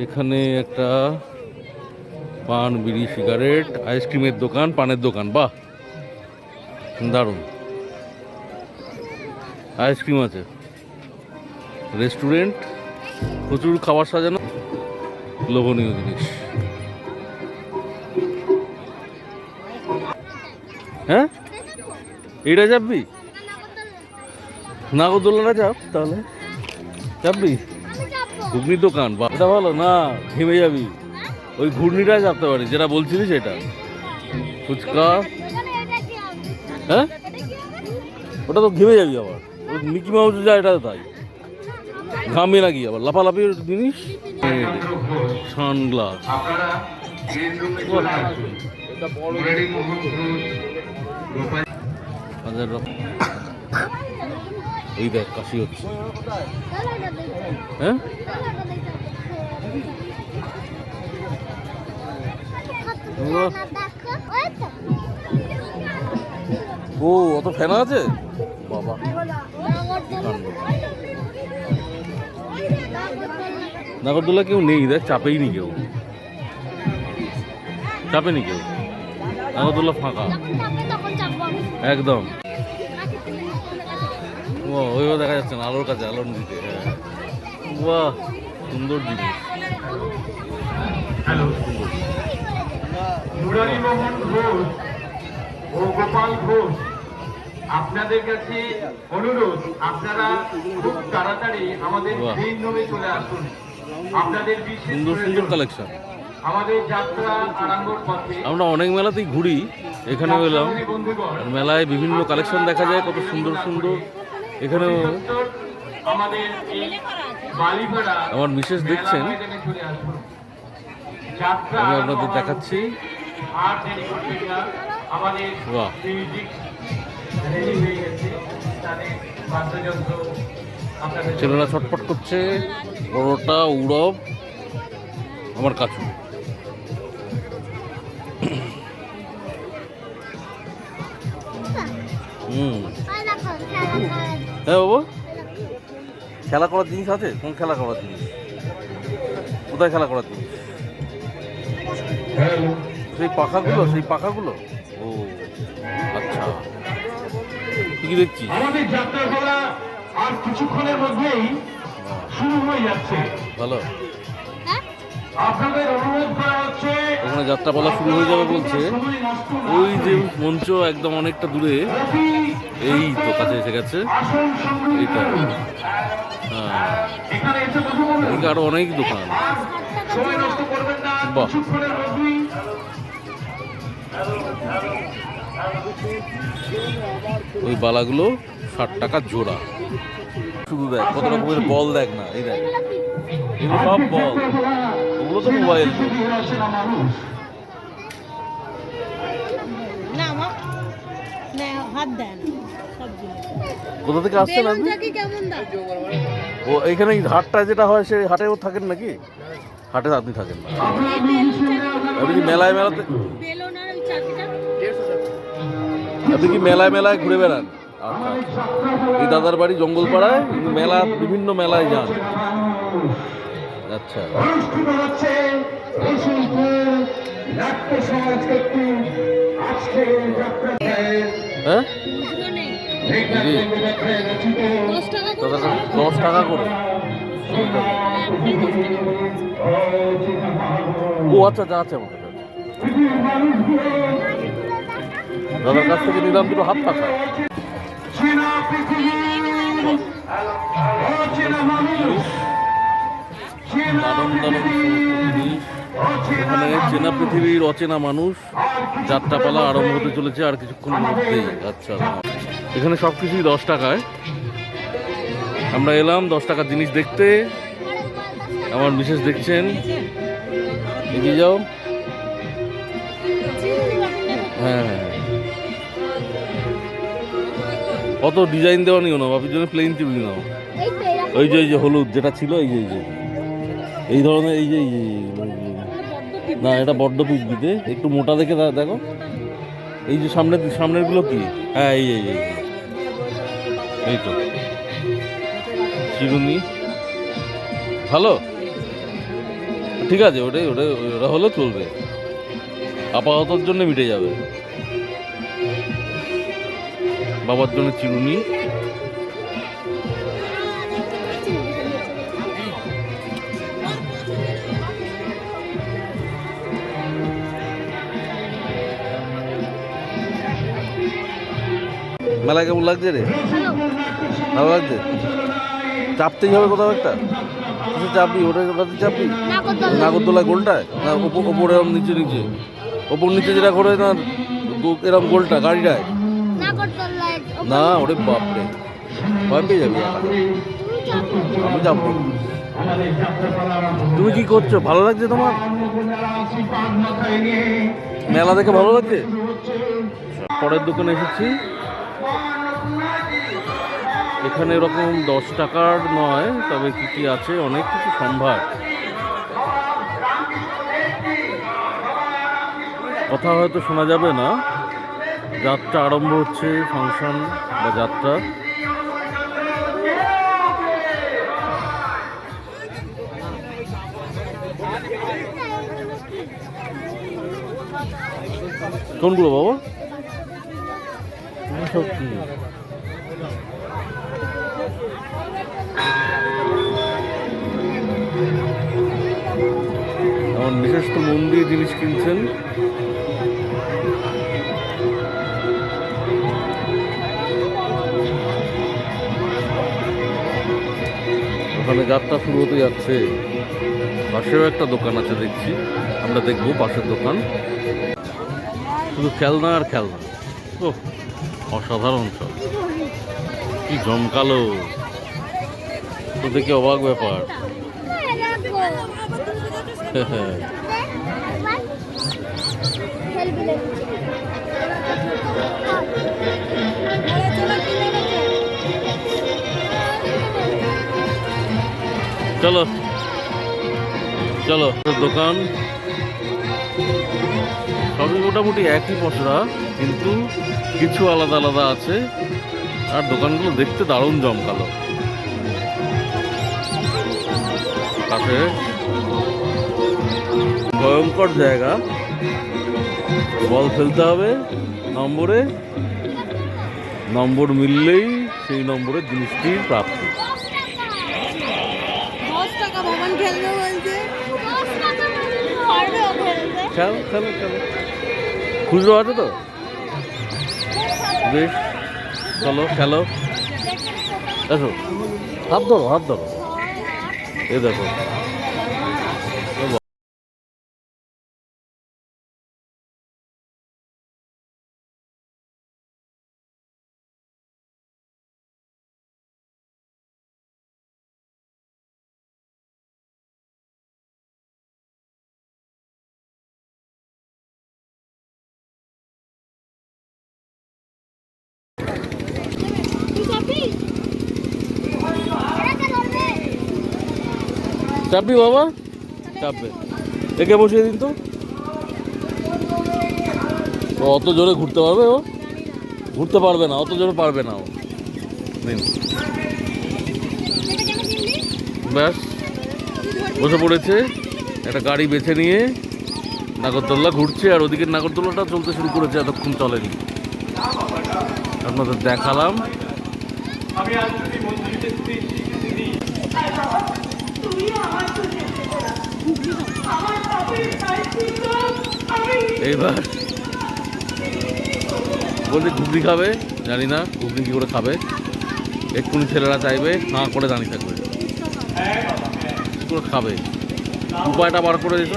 এখানে একটা পান, বিড়ি, সিগারেট, আইসক্রিমের দোকান, পানের দোকান। বাহ, দারুণ। আইসক্রিম আছে, রেস্টুরেন্ট, প্রচুর খাবার সাজানো, লোভনীয় জিনিস। হ্যাঁ, এটা যাবি? নাগরদোল্লাটা যাব তাহলে, যাবি? ঘুগনির দোকান, বা এটা ভালো না, ঘেমে যাবি। ওই ঘূর্ণিটা চাপতে পারি, যেটা বলছিলি সেটা। ফুচকা, হ্যাঁ ওটা তো ঘেমে যাবি আবার। মিকি মাউস যায় এটা তাই, ঘামে নাকি আবার লাফালাফি জিনিস। সানগ্লাস, এই দেখ কাশি হচ্ছে। হ্যাঁ, ও অত ফেনা আছে বাবা। নাগরদোলা কেউ নেই, দেখ চাপেই নি কেউ, চাপেনি কেউ, নাগরদোলা ফাঁকা একদম। ও ওইভাবে দেখা যাচ্ছে না, আলোর কাছে, আলোর দিকে। বাহ, সুন্দর জিনিস। মুরারীমোহন ঘোষ ও গোপাল ঘোষ, আপনাদের কাছে অনুরোধ, আপনারা খুব তাড়াতাড়ি আমাদের মেইন রোডে চলে আসুন। আপনাদের সুন্দর সুন্দর কালেকশন। আমাদের যাত্রা আরম্ভর পথে। আমরা অনেক মেলাতেই ঘুরি, এখানেও এলাম। মেলায় বিভিন্ন কালেকশন দেখা যায়, কত সুন্দর সুন্দর। এখানেও আমাদের আমার মিসেস দেখছেন, আমি আপনাদের দেখাচ্ছি। বাহ, ছেলেরা ছটফট করছে। বড়টা উড়ব, আমার কাছু। হ্যাঁ বাবা, খেলা করার জিনিস আছে? কোন খেলা করার জিনিস? কোথায় খেলা করার জিনিস? সেই পাখাগুলো, সেই পাখাগুলো। ও আচ্ছা, কি দেখছিস? আমাদের যাত্রাপালা আর কিছুক্ষণের মধ্যেই শুরু হয়ে যাচ্ছে। ভালো, আপনাদের অনুরোধ করা হচ্ছে, ওখানে যাত্রাপালা শুরু হয়ে যাবে বলছে। ওই যে মঞ্চ একদম অনেকটা দূরে, এই তো কাছে এসে গেছে এইটা। হ্যাঁ, এদিকে আরো অনেক দোকান। বাহ, ওই বালাগুলো 60 টাকা জোড়া। শুধু দেখ কত রকমের বল, দেখ না, এই দেখ, এগুলো সব বল, ওগুলো তো মোবাইল। কোথা থেকে আসছেন আপনি? ও এইখানে হাটটা যেটা হয়, সেই হাটেও থাকেন নাকি? হাটে আপনি থাকেন না, আপনি কি মেলায় মেলাতে, আপনি কি মেলায় মেলায় ঘুরে বেড়ান? আচ্ছা, এই দাদার বাড়ি জঙ্গলপাড়ায়, মেলা, বিভিন্ন মেলায় যান। আচ্ছা, হ্যাঁ 10 টাকা করে। ও আচ্ছা, যা আছে আমার কাছে। দাদার কাছ থেকে নিলাম দুটো হাত পাখা। দারুণ দারুণ জিনিস। এখানে চেনা পৃথিবীর অচেনা মানুষ, যাত্রাপালা আরম্ভ হতে চলেছে আর কিছুক্ষণের মধ্যেই। আচ্ছা, এখানে সব কিছুই 10 টাকায়। আমরা এলাম 10 টাকার জিনিস দেখতে। আমার মিসেস দেখছেন, এগিয়ে যাও। হ্যাঁ হ্যাঁ, অত ডিজাইন দেওয়া নিও না, বাপির জন্য প্লেন চুড়ি নাও। ওই যে হলুদ যেটা ছিল, এই ধরনের, এই যে না, এটা বড্ড পিস দিতে, একটু মোটা দেখে দেখো। এই যে সামনের গুলো কি? হ্যাঁ, এই তো চিরুনি, ভালো। ঠিক আছে, ওটাই ওটাই ওটা হলে চলবে, আপাততর জন্য মিটে যাবে। বাবার জন্য চিরুনি, মেলা কেমন লাগছে রে? ভালো লাগছে? চাপতেই হবে কোথাও একটা, কিছু চাপবি, ওটাতে চাপবি, নাগরদোলায় গোলটায় না ওপরে এরম নিচে নিচে, ওপর নিচে যেটা করে না এরম গোলটা গাড়িটায় না, ওরে বাপরে ভয় পেয়ে যাবি। আমি যাবো। তুমি কি করছো? ভালো লাগছে তোমার? মেলা দেখে ভালো লাগছে? পরের দোকানে এসেছি, এখানে এরকম 10 টাকার নয়, তবে কি কি আছে অনেক কিছু সম্ভার। কথা হয়তো শোনা যাবে না, যাত্রা আরম্ভ হচ্ছে, ফাংশন বা যাত্রা। কোনগুলো বাবা? সব কি আমার বিশেষ তো মন দিয়ে জিনিস কিনছেন। ওখানে যাত্রা শুরু হতে যাচ্ছে, পাশেও একটা দোকান আছে দেখছি, আমরা দেখবো পাশের দোকান। শুধু খেলনা আর খেলনা, ও অসাধারণ সব, কি জমকালো, তো দেখে অবাক ব্যাপার। চলো চলো, দোকান সবই মোটামুটি একই পসরা, কিন্তু কিছু আলাদা আলাদা আছে, আর দোকানগুলো দেখতে দারুণ জমকালো। পাশে ভয়ঙ্কর জায়গা, বল ফেলতে হবে নম্বরে, নম্বর মিললেই সেই নম্বরের জিনিসটির প্রাপ্তি। খেলো খেলো খেলো, খুচরো আছে তো বেশ, চলো খেলো, এসো, হাত ধরো হাত ধরো, এ দেখো। চাপবি বাবা? চাপবে, একে বসিয়ে দিন তো। ও অত জোরে ঘুরতে পারবে? ও ঘুরতে পারবে না, অত জোরে পারবে না ও। দিন, ব্যাস বসে পড়েছে, একটা গাড়ি বেছে নিয়ে নাগরদোল্লা ঘুরছে, আর ওদিকে নাগরদোল্লাটা চলতে শুরু করেছে, এতক্ষণ চলেনি, আপনাদের দেখালাম। এইবার বলতে ঘুগনি খাবে, জানি না ঘুগনি কী করে খাবে, এক্ষুনি ছেলেরা চাইবে, হাঁ করে দাঁড়িয়ে থাকবে, কী করে খাবে, উপায়টা বার করে দিত।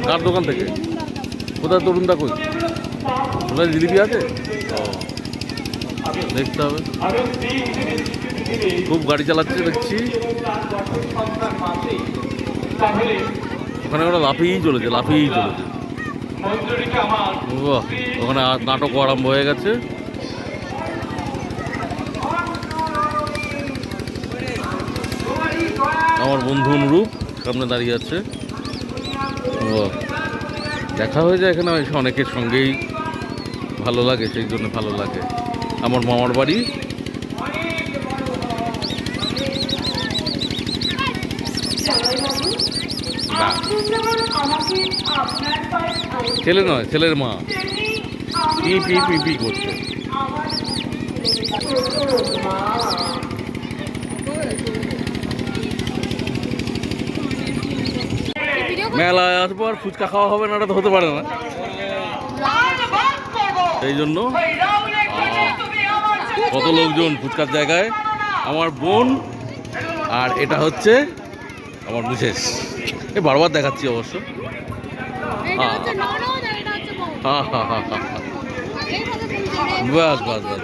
কার দোকান থেকে? কোথায় তরুণদা? কই কোথায় জিলিপি আছে? দেখতে হবে, খুব গাড়ি চালাচ্ছে দেখছি, ওখানে ওরা লাফিয়েই চলেছে, লাফিয়েই চলেছে। ওখানে নাটক আরম্ভ হয়ে গেছে। আমার বন্ধু অনুরূপ সামনে দাঁড়িয়ে আছে, দেখা হয়ে যায় এখানে এসে অনেকের সঙ্গেই, ভালো লাগে, সেই জন্য ভালো লাগে। আমার মামার বাড়ি, না, ছেলে নয়, ছেলের মা পি পি পি পি করছে। মেলায় আসবো আর ফুচকা খাওয়া হবে না, এটা তো হতে পারে না। সেই জন্য কত লোকজন ফুচকার জায়গায়। আমার বোন আর এটা হচ্ছে আমার মিসেস। এ বারবার দেখাচ্ছি অবশ্য। হ্যাঁ হ্যাঁ হ্যাঁ হ্যাঁ হ্যাঁ, বাস বাস বাস,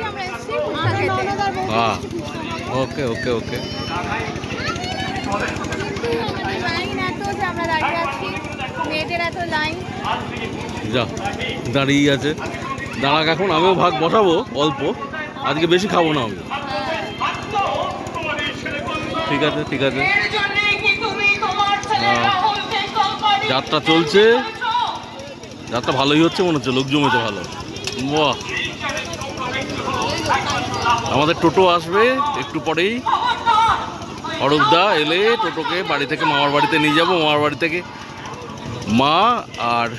হ্যাঁ, ওকে ওকে ওকে। যা দাঁড়িয়ে আছে, দাঁড়াক, এখন আমিও ভাগ বসাবো অল্প, আজকে বেশি খাবো না আমি। ঠিক আছে ঠিক আছে, যাত্রা চলছে, যাত্রা ভালোই হচ্ছে মনে হচ্ছে, লোক জমেছে ভালো। বাহ, আমাদের টোটো আসবে একটু পরেই। অরূপদা এলে টোটোকে বাড়ি থেকে মামার বাড়িতে নিয়ে যাবো, মামার বাড়ি থেকে মা আর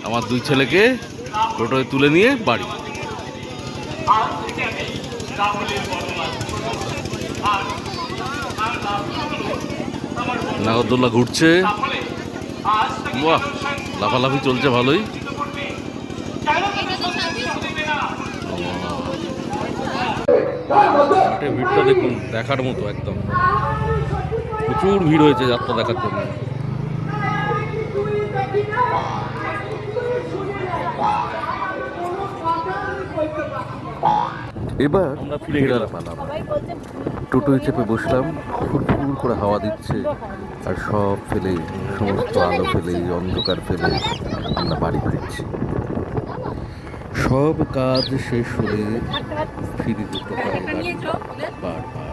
আমার দুই ছেলেকে টোটোয় তুলে নিয়ে বাড়ি। নাগরদোল্লা ঘুরছে, বাহ, লাফালাফি চলছে ভালোই। মাঠে ভিড়টা দেখুন, দেখার মতো একদম, প্রচুর ভিড় হয়েছে যাত্রা দেখার জন্য। এবার আমরা ফিরে গেলাম, টোটোয় চেপে বসলাম, ফুরফুর করে হাওয়া দিচ্ছে, আর সব ফেলে, সমস্ত আলো ফেলে, অন্ধকার ফেলে আমরা বাড়ি ফিরছি। সব কাজ শেষ হলে ফিরে যেতে হয় বাড়ি বারবার।